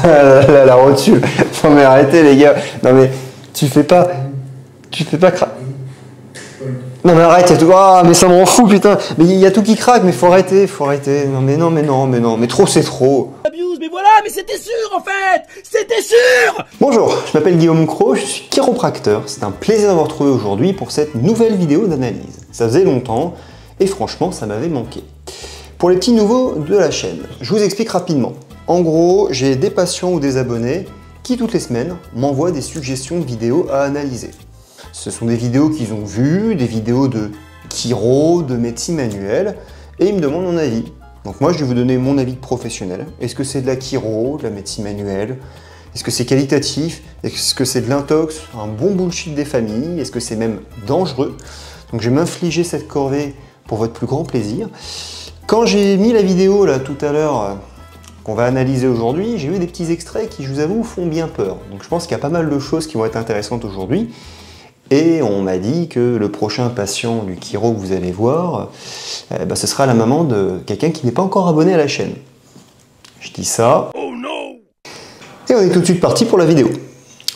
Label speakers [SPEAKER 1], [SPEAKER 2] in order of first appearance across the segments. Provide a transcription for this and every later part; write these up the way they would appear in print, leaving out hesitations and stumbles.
[SPEAKER 1] La rotule. Non mais arrêtez les gars. Non mais tu fais pas Non mais arrête, il y a tout. Ah mais ça m'en fout putain. Mais il y a tout qui craque, mais faut arrêter. Mais trop c'est trop.
[SPEAKER 2] Abuse, mais voilà, mais c'était sûr en fait. C'était sûr.
[SPEAKER 1] Bonjour, je m'appelle Guillaume Cros, je suis chiropracteur. C'est un plaisir d'avoir trouvé aujourd'hui pour cette nouvelle vidéo d'analyse. Ça faisait longtemps et franchement ça m'avait manqué. Pour les petits nouveaux de la chaîne, je vous explique rapidement. En gros, j'ai des patients ou des abonnés qui toutes les semaines m'envoient des suggestions de vidéos à analyser. Ce sont des vidéos qu'ils ont vues, des vidéos de chiro, de médecine manuelle, et ils me demandent mon avis. Donc moi je vais vous donner mon avis de professionnel. Est-ce que c'est de la chiro, de la médecine manuelle? Est-ce que c'est qualitatif? Est-ce que c'est de l'intox, un bon bullshit des familles? Est-ce que c'est même dangereux? Donc je vais m'infliger cette corvée pour votre plus grand plaisir. Quand j'ai mis la vidéo là tout à l'heure qu'on va analyser aujourd'hui, j'ai eu des petits extraits qui, je vous avoue, font bien peur. Donc je pense qu'il y a pas mal de choses qui vont être intéressantes aujourd'hui. Et on m'a dit que le prochain patient du chiro que vous allez voir, ce sera la maman de quelqu'un qui n'est pas encore abonné à la chaîne. Je dis ça.
[SPEAKER 2] Oh non.
[SPEAKER 1] Et on est tout de suite parti pour la vidéo.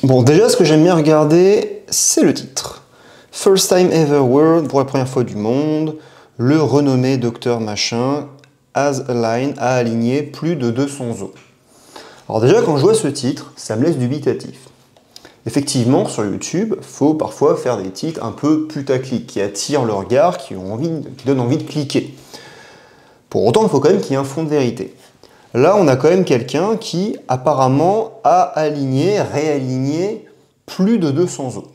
[SPEAKER 1] Bon, déjà, ce que j'aime bien regarder, c'est le titre. First time ever world, pour la première fois du monde, le renommé docteur machin has aligned, a aligné plus de 200 os. Alors déjà, quand je vois ce titre, ça me laisse dubitatif. Effectivement, sur YouTube, il faut parfois faire des titres un peu putaclic, qui attirent le regard, qui donnent envie de cliquer. Pour autant, il faut quand même qu'il y ait un fond de vérité. Là, on a quand même quelqu'un qui, apparemment, a aligné, réaligné plus de 200 os.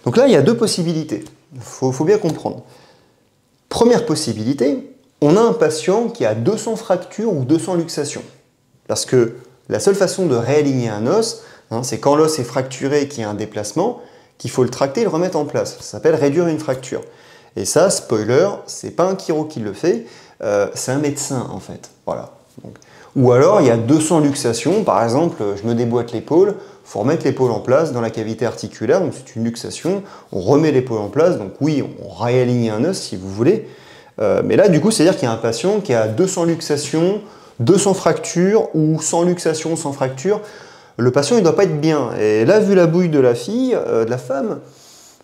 [SPEAKER 1] Donc là, il y a deux possibilités. Il faut bien comprendre. Première possibilité, on a un patient qui a 200 fractures ou 200 luxations. Parce que la seule façon de réaligner un os, c'est quand l'os est fracturé et qu'il y a un déplacement, qu'il faut le tracter et le remettre en place. Ça s'appelle réduire une fracture. Et ça, spoiler, c'est pas un chiro qui le fait, c'est un médecin en fait. Voilà. Donc, ou alors il y a 200 luxations, par exemple, je me déboîte l'épaule, il faut remettre l'épaule en place dans la cavité articulaire, donc c'est une luxation, on remet l'épaule en place, donc oui, on réaligne un os si vous voulez. Mais là, du coup, c'est-à-dire qu'il y a un patient qui a 200 luxations, 200 fractures ou 100 luxations, 100 fractures. Le patient, il ne doit pas être bien. Et là, vu la bouille de la fille, de la femme,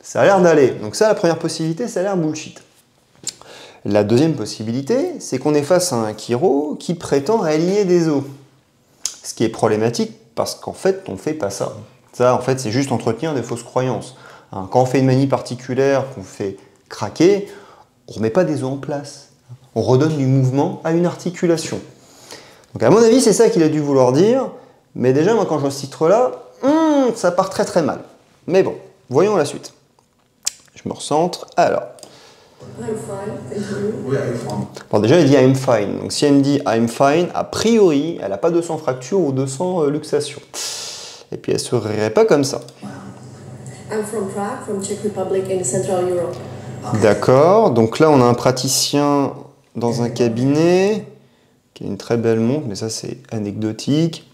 [SPEAKER 1] ça a l'air d'aller. Donc ça, la première possibilité, ça a l'air bullshit. La deuxième possibilité, c'est qu'on est face à un chiro qui prétend réaligner des os. Ce qui est problématique parce qu'en fait, on ne fait pas ça. Ça, en fait, c'est juste entretenir des fausses croyances. Quand on fait une manie particulière, qu'on fait craquer, on ne remet pas des os en place. On redonne du mouvement à une articulation. Donc à mon avis, c'est ça qu'il a dû vouloir dire. Mais déjà, moi, quand je vois ce titre-là, ça part très très mal. Mais bon, voyons la suite. Je me recentre. Alors. Bon, déjà, il dit I'm fine. Donc, si elle me dit I'm fine, a priori, elle n'a pas 200 fractures ou 200 luxations. Et puis, elle ne se rirait pas comme ça. D'accord. Donc là, on a un praticien dans un cabinet qui a une très belle montre, mais ça, c'est anecdotique.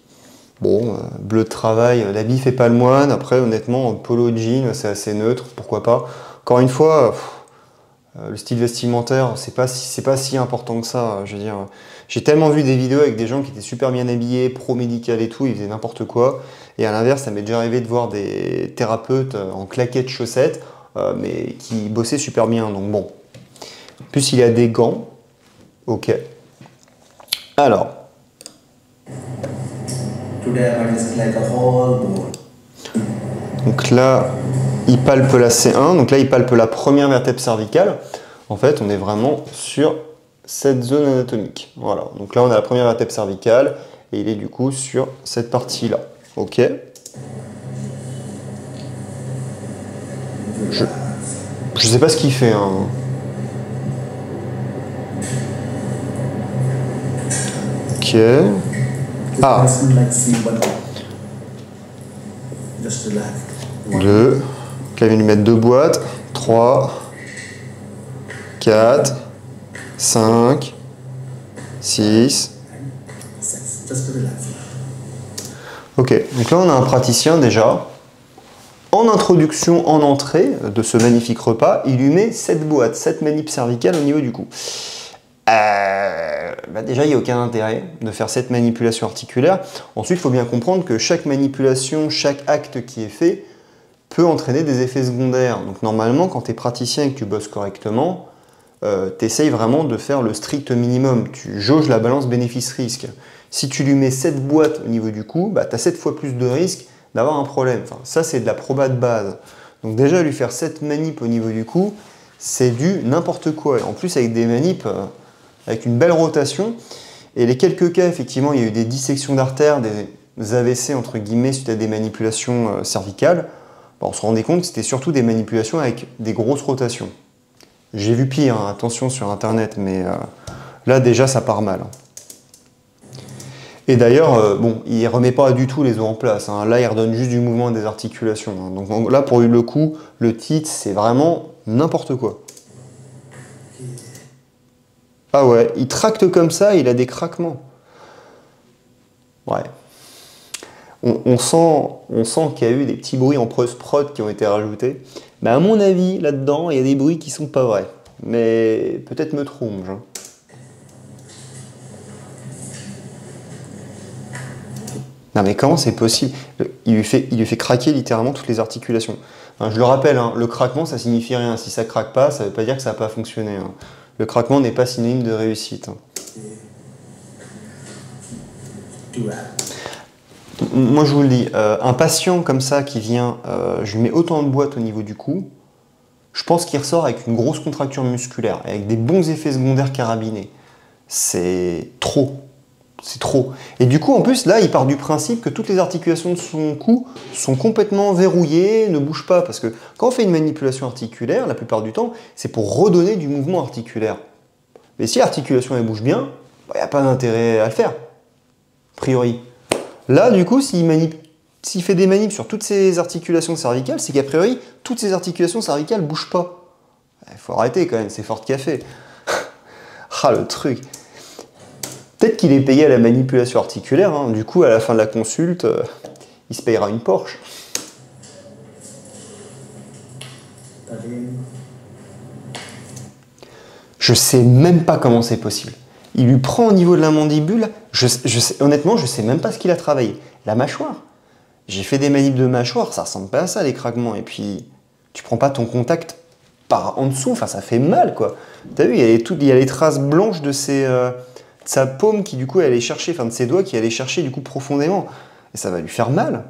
[SPEAKER 1] Bon, bleu de travail, l'habit fait pas le moine. Après, honnêtement, polo jean, c'est assez neutre, pourquoi pas. Encore une fois, le style vestimentaire, c'est pas si important que ça. Je veux dire, j'ai tellement vu des vidéos avec des gens qui étaient super bien habillés, pro-médical et tout, ils faisaient n'importe quoi. Et à l'inverse, ça m'est déjà arrivé de voir des thérapeutes en claquettes chaussettes, mais qui bossaient super bien. Donc bon. En plus, il y a des gants. Ok. Alors. Donc là, il palpe la C1, donc là il palpe la première vertèbre cervicale. En fait, on est vraiment sur cette zone anatomique. Voilà, donc là on a la première vertèbre cervicale et il est du coup sur cette partie-là. Ok. Je sais pas ce qu'il fait. Ok. Ah. 2. Donc là, il vient lui mettre 2 boîtes. 3. 4. 5. 6. Ok. Donc là, on a un praticien déjà. En introduction, en entrée de ce magnifique repas, il lui met 7 boîtes, 7 manips cervicales au niveau du cou. bah déjà, il n'y a aucun intérêt de faire cette manipulation articulaire. Ensuite, il faut bien comprendre que chaque manipulation, chaque acte qui est fait peut entraîner des effets secondaires. Donc normalement, quand tu es praticien et que tu bosses correctement, tu essayes vraiment de faire le strict minimum. Tu jauges la balance bénéfice-risque. Si tu lui mets 7 boîtes au niveau du cou, bah, tu as 7 fois plus de risque d'avoir un problème. Enfin, ça, c'est de la proba de base. Donc déjà, lui faire 7 manips au niveau du cou, c'est du n'importe quoi. Et en plus, avec des manips avec une belle rotation. Et les quelques cas, effectivement, il y a eu des dissections d'artères, des AVC, entre guillemets, suite à des manipulations cervicales. Bah, on se rendait compte que c'était surtout des manipulations avec des grosses rotations. J'ai vu pire, hein, attention sur internet, mais là déjà ça part mal. Et d'ailleurs, bon, il ne remet pas du tout les os en place, hein. Là il redonne juste du mouvement des articulations, hein. Donc là pour le coup, le titre c'est vraiment n'importe quoi. Ah ouais, il tracte comme ça, il a des craquements. Ouais. On sent qu'il y a eu des petits bruits en post-prod qui ont été rajoutés. Mais à mon avis, là-dedans, il y a des bruits qui sont pas vrais. Mais peut-être me trompe. Hein. Non mais comment c'est possible? Il lui fait craquer littéralement toutes les articulations. Enfin, je le rappelle, hein, le craquement, ça signifie rien. Si ça craque pas, ça veut pas dire que ça n'a pas fonctionné. Hein. Le craquement n'est pas synonyme de réussite. Hein. Moi je vous le dis, un patient comme ça qui vient, je lui mets autant de boîtes au niveau du cou, je pense qu'il ressort avec une grosse contracture musculaire, avec des bons effets secondaires carabinés. C'est trop. C'est trop. Et du coup, en plus, là, il part du principe que toutes les articulations de son cou sont complètement verrouillées, ne bougent pas. Parce que quand on fait une manipulation articulaire, la plupart du temps, c'est pour redonner du mouvement articulaire. Mais si l'articulation elle bouge bien, il n'y a pas d'intérêt à le faire, a priori. Là, du coup, s'il fait des manips sur toutes ces articulations cervicales, c'est qu'a priori, toutes ces articulations cervicales ne bougent pas. Il faut arrêter quand même, c'est fort de café. Ah, le truc. Peut-être qu'il est payé à la manipulation articulaire, hein. Du coup, à la fin de la consulte, il se payera une Porsche. Je sais même pas comment c'est possible. Il lui prend au niveau de la mandibule, honnêtement, je sais même pas ce qu'il a travaillé. La mâchoire. J'ai fait des manips de mâchoire, ça ressemble pas à ça, les craquements. Et puis, tu prends pas ton contact par en dessous, enfin, ça fait mal, quoi. T'as vu, il y a les traces blanches de sa paume qui, du coup, allait chercher, enfin, de ses doigts qui allaient chercher, du coup, profondément. Et ça va lui faire mal.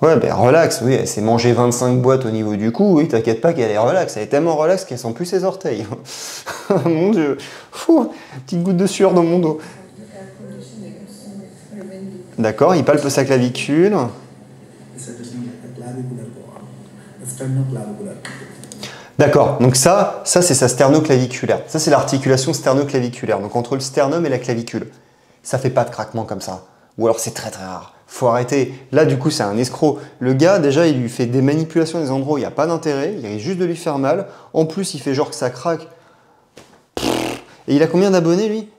[SPEAKER 1] Ouais, ben relax, oui, elle s'est mangé 25 boîtes au niveau du cou, oui, t'inquiète pas qu'elle est relax, elle est tellement relax qu'elle sent plus ses orteils. Mon Dieu, fou, petite goutte de sueur dans mon dos. D'accord, il palpe sa clavicule. D'accord, donc ça c'est sa sternoclaviculaire. Ça c'est l'articulation sternoclaviculaire, donc entre le sternum et la clavicule. Ça fait pas de craquement comme ça. Ou alors c'est très très rare. Faut arrêter. Là, du coup, c'est un escroc. Le gars, déjà, il lui fait des manipulations des endroits où il n'y a pas d'intérêt. Il risque juste de lui faire mal. En plus, il fait genre que ça craque. Et il a combien d'abonnés, lui?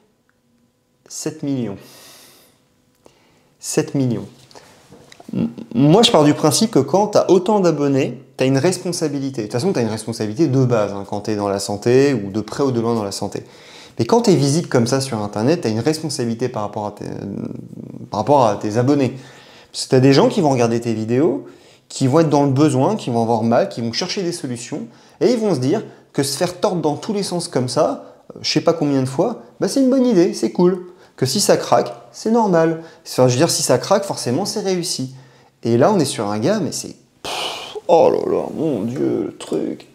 [SPEAKER 1] 7 millions. 7 millions. Moi, je pars du principe que quand tu as autant d'abonnés, tu as une responsabilité. De toute façon, tu as une responsabilité de base hein, quand tu es dans la santé ou de près ou de loin dans la santé. Mais quand tu es visible comme ça sur Internet, tu as une responsabilité par rapport à tes abonnés. Parce que tu as des gens qui vont regarder tes vidéos, qui vont être dans le besoin, qui vont avoir mal, qui vont chercher des solutions, et ils vont se dire que se faire tordre dans tous les sens comme ça, je sais pas combien de fois, bah c'est une bonne idée, c'est cool. Que si ça craque, c'est normal. Enfin, je veux dire, si ça craque, forcément, c'est réussi. Et là, on est sur un gars, mais c'est... Oh là là, mon Dieu, le truc...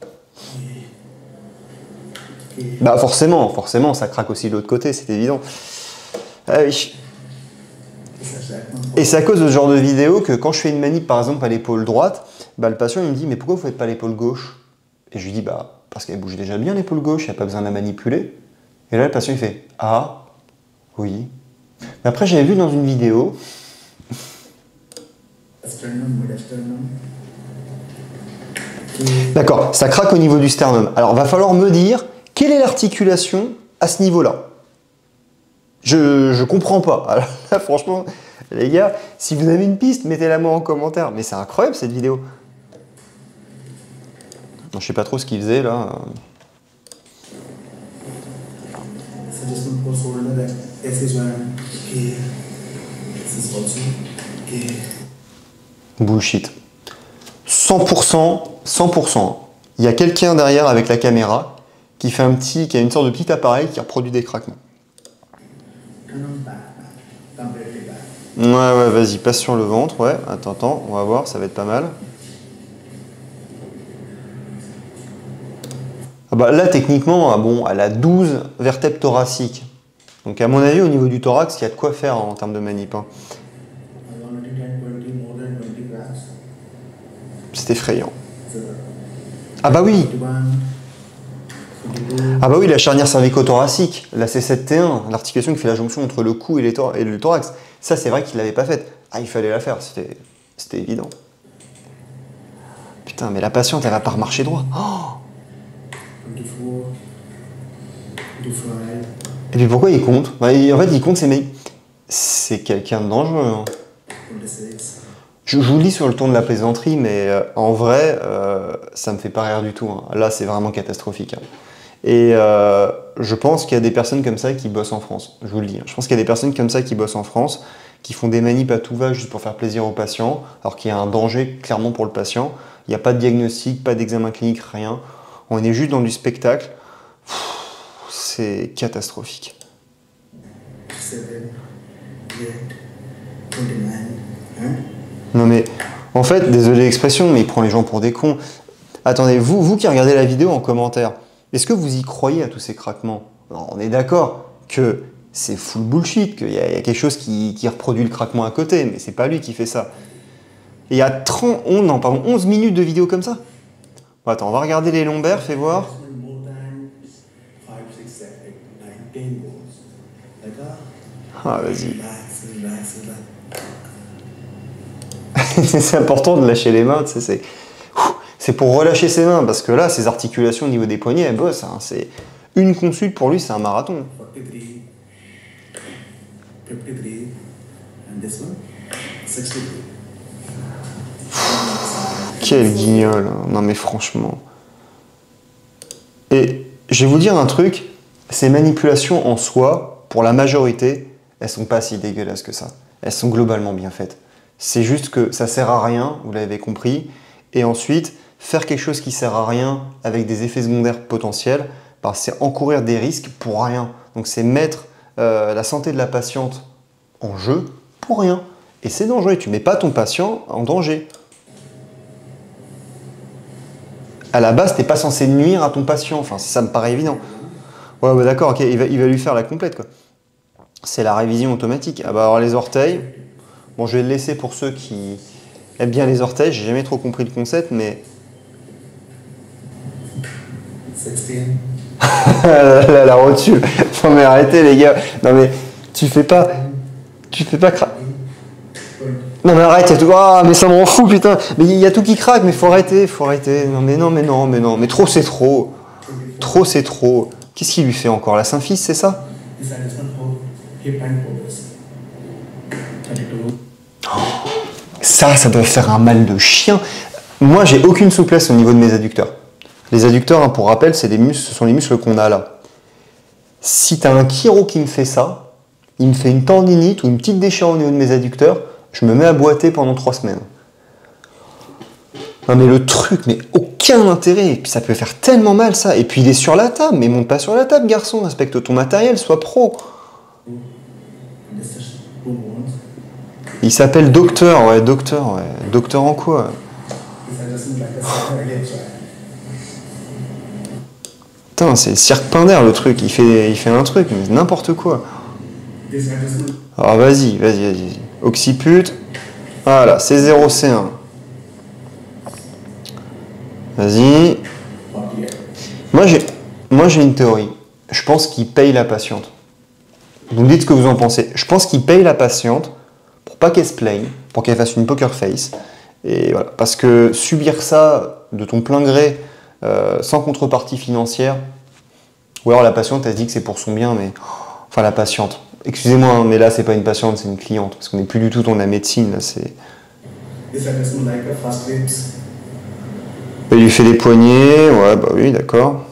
[SPEAKER 1] Bah forcément, ça craque aussi de l'autre côté, c'est évident. Ah oui. Et c'est à cause de ce genre de vidéo que quand je fais une manip par exemple à l'épaule droite, bah, le patient il me dit mais pourquoi vous ne faites pas l'épaule gauche? Et je lui dis bah parce qu'elle bouge déjà bien l'épaule gauche, il n'y a pas besoin de la manipuler. Et là le patient il fait ah oui. Mais après j'avais vu dans une vidéo. D'accord, ça craque au niveau du sternum. Alors va falloir me dire quelle est l'articulation à ce niveau-là? Je comprends pas. Alors là, franchement, les gars, si vous avez une piste, mettez-la moi en commentaire. Mais c'est incroyable cette vidéo. Je sais pas trop ce qu'il faisait là.
[SPEAKER 3] adjustment for shoulder that S is one. Okay. This is also okay.
[SPEAKER 1] Bullshit. 100%, 100%. Il y a quelqu'un derrière avec la caméra qui a une sorte de petit appareil qui reproduit des craquements.
[SPEAKER 3] Turn on back. Completely back.
[SPEAKER 1] Ouais, vas-y, passe sur le ventre. Ouais, attends, on va voir, ça va être pas mal. Ah bah là, techniquement, bon, elle a 12 vertèbres thoraciques. Donc, à mon avis, au niveau du thorax, il y a de quoi faire en termes de manip. Hein.
[SPEAKER 3] I already done 20, more than 20 grafts.
[SPEAKER 1] C'est effrayant.
[SPEAKER 3] So,
[SPEAKER 1] Ah bah oui
[SPEAKER 3] 21, 22.
[SPEAKER 1] Ah bah oui, la charnière cervico-thoracique, la C7T1, l'articulation qui fait la jonction entre le cou et le thorax. Ça, c'est vrai qu'il l'avait pas faite. Ah, il fallait la faire, c'était évident. Putain, mais la patiente, elle va pas remarcher droit. Oh
[SPEAKER 3] 24, 25.
[SPEAKER 1] Et puis pourquoi il compte? En fait, il compte, c'est quelqu'un de dangereux. Hein.
[SPEAKER 3] 26.
[SPEAKER 1] Je vous le dis sur le ton de la plaisanterie, mais en vrai, ça me fait pas rire du tout. Hein. Là, c'est vraiment catastrophique. Hein. Et je pense qu'il y a des personnes comme ça qui bossent en France. Je vous le dis. Hein. Je pense qu'il y a des personnes comme ça qui bossent en France, qui font des manips à tout va juste pour faire plaisir aux patients, alors qu'il y a un danger clairement pour le patient. Il n'y a pas de diagnostic, pas d'examen clinique, rien. On est juste dans du spectacle. C'est catastrophique.
[SPEAKER 3] 7, 8, 29. Hein?
[SPEAKER 1] Non mais, en fait, désolé l'expression, mais il prend les gens pour des cons. Attendez, vous qui regardez la vidéo en commentaire, est-ce que vous y croyez à tous ces craquements? Non, on est d'accord que c'est full bullshit, qu'il y a quelque chose qui reproduit le craquement à côté, mais c'est pas lui qui fait ça. Et il y a 11 minutes de vidéo comme ça. Bon, attends, on va regarder les lombaires, fais voir.
[SPEAKER 3] More than 5, 6, 7, 8, 9, 10 balls. D'accord?
[SPEAKER 1] Ah, vas-y.
[SPEAKER 3] Relax, relax, relax.
[SPEAKER 1] C'est important de lâcher les mains, tu sais, c'est pour relâcher ses mains, parce que là, ses articulations au niveau des poignets, elles bossent. Hein, c'est une consulte pour lui, c'est un marathon.
[SPEAKER 3] 43, 53, and this one, 63.
[SPEAKER 1] Quel guignol, hein. Non mais franchement. Et je vais vous dire un truc, ces manipulations en soi, pour la majorité, elles sont pas si dégueulasses que ça. Elles sont globalement bien faites. C'est juste que ça sert à rien, vous l'avez compris, et ensuite, faire quelque chose qui sert à rien avec des effets secondaires potentiels, bah, c'est encourir des risques pour rien. Donc c'est mettre la santé de la patiente en jeu pour rien. Et c'est dangereux, tu mets pas ton patient en danger. À la base, t'es pas censé nuire à ton patient, enfin ça me paraît évident. Ouais, bah d'accord, ok, il va lui faire la complète quoi. C'est la révision automatique. Ah bah alors les orteils, bon je vais le laisser pour ceux qui aiment bien les orteils, j'ai jamais trop compris le concept, mais...
[SPEAKER 3] 16.
[SPEAKER 1] la rotule. Non mais arrêtez les gars, non mais tu fais pas Non mais arrête, il y a tout... Ah mais ça m'en fout putain. Mais il y a tout qui craque, mais faut arrêter. Mais trop c'est trop. Trop c'est trop. Qu'est-ce qu'il lui fait encore? La symphyse, c'est ça?
[SPEAKER 3] This adjustment for hip and pelvis. 32.
[SPEAKER 1] Ça doit faire un mal de chien. Moi, j'ai aucune souplesse au niveau de mes adducteurs. Les adducteurs, hein, pour rappel, ce sont les muscles qu'on a là. Si tu as un chiro qui me fait ça, il me fait une tendinite ou une petite déchirure au niveau de mes adducteurs, je me mets à boiter pendant 3 semaines. Non mais le truc, mais aucun intérêt. Et puis ça peut faire tellement mal ça. Et puis il est sur la table, mais monte pas sur la table garçon, respecte ton matériel, sois pro. Il s'appelle docteur, ouais. Docteur en quoi? Putain, c'est le cirque Pinder le truc, il fait un truc, mais n'importe quoi. Alors vas-y. Occiput. Voilà, C0, C1. Vas-y. Moi j'ai une théorie. Je pense qu'il paye la patiente. Vous me dites ce que vous en pensez. Je pense qu'il paye la patiente pour pas qu'elle se plaigne, pour qu'elle fasse une poker face. Et voilà. Parce que subir ça de ton plein gré, sans contrepartie financière, ou alors la patiente elle se dit que c'est pour son bien, mais enfin la patiente. Excusez-moi, hein, mais là c'est pas une patiente, c'est une cliente, parce qu'on n'est plus du tout dans la médecine. Là, c'est. Il lui fait des poignets, ouais, bah oui, d'accord.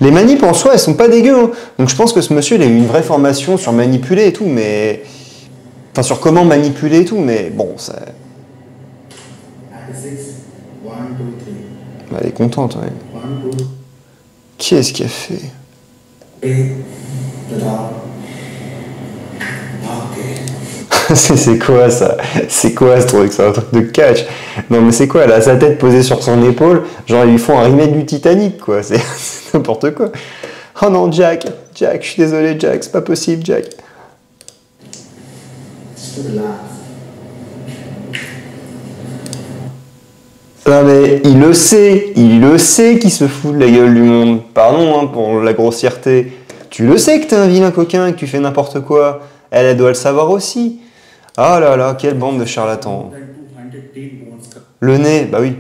[SPEAKER 1] Les manips en soi, elles sont pas dégueu. Hein. Donc je pense que ce monsieur, il a eu une vraie formation sur manipuler et tout, mais... Enfin, sur comment manipuler et tout, mais bon, ça...
[SPEAKER 3] After 6, 1, 2, 3.
[SPEAKER 1] Elle est contente, ouais.
[SPEAKER 3] 1, 2,
[SPEAKER 1] Qui est-ce qui a fait?
[SPEAKER 3] 8, the dog. Ok.
[SPEAKER 1] C'est quoi ça? C'est quoi ce truc? C'est un truc de catch. Non mais c'est quoi? Elle a sa tête posée sur son épaule, genre ils lui font un remake du Titanic quoi, c'est n'importe quoi. Oh non Jack, je suis désolé Jack, c'est pas possible Jack.
[SPEAKER 3] Just relax.
[SPEAKER 1] Non mais il le sait qu'il se fout de la gueule du monde. Pardon hein, pour la grossièreté. Tu le sais que t'es un vilain coquin et que tu fais n'importe quoi. Elle doit le savoir aussi. Ah là là, quelle bande de charlatans. Le nez, bah oui.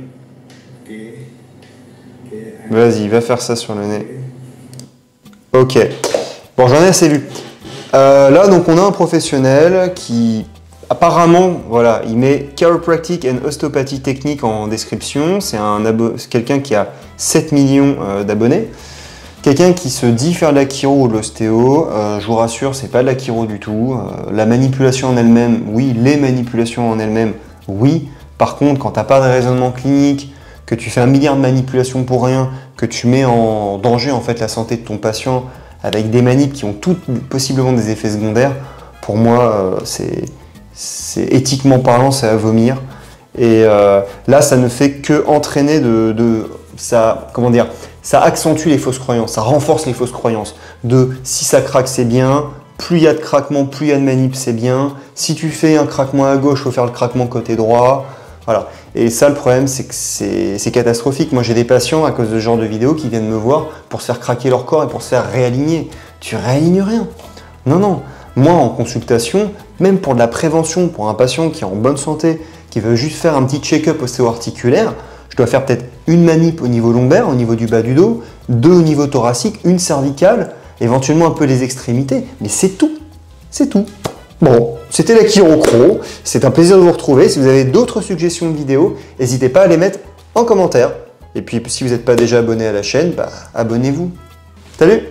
[SPEAKER 1] Vas-y, va faire ça sur le nez. Ok. Bon, j'en ai assez vu. Là, donc, on a un professionnel qui, apparemment, voilà, il met Chiropractic and Osteopathy Technique en description. C'est quelqu'un qui a 7 millions d'abonnés. Quelqu'un qui se dit faire de la chiro ou de l'ostéo, je vous rassure, c'est pas de la chiro du tout. La manipulation en elle-même, oui. Les manipulations en elles-mêmes, oui. Par contre, quand t'as pas de raisonnement clinique, que tu fais 1 milliard de manipulations pour rien, que tu mets en danger en fait la santé de ton patient avec des manips qui ont toutes possiblement des effets secondaires, pour moi, c'est éthiquement parlant, c'est à vomir. Et là, ça ne fait que entraîner ça, comment dire, ça accentue les fausses croyances, ça renforce les fausses croyances. Si ça craque, c'est bien, plus il y a de craquement, plus il y a de manip, c'est bien. Si tu fais un craquement à gauche, il faut faire le craquement côté droit. Voilà. Et ça, le problème, c'est que c'est catastrophique. Moi, j'ai des patients, à cause de ce genre de vidéos, qui viennent me voir pour se faire craquer leur corps et pour se faire réaligner. Tu réalignes rien. Non, non. Moi, en consultation, même pour de la prévention, pour un patient qui est en bonne santé, qui veut juste faire un petit check-up ostéo-articulaire, je dois faire peut-être une manip au niveau lombaire, au niveau du bas du dos, 2 au niveau thoracique, une cervicale, éventuellement un peu les extrémités, mais c'est tout. C'est tout. Bon, c'était la Chirocro. C'est un plaisir de vous retrouver. Si vous avez d'autres suggestions de vidéos, n'hésitez pas à les mettre en commentaire. Et puis, si vous n'êtes pas déjà abonné à la chaîne, abonnez-vous. Salut!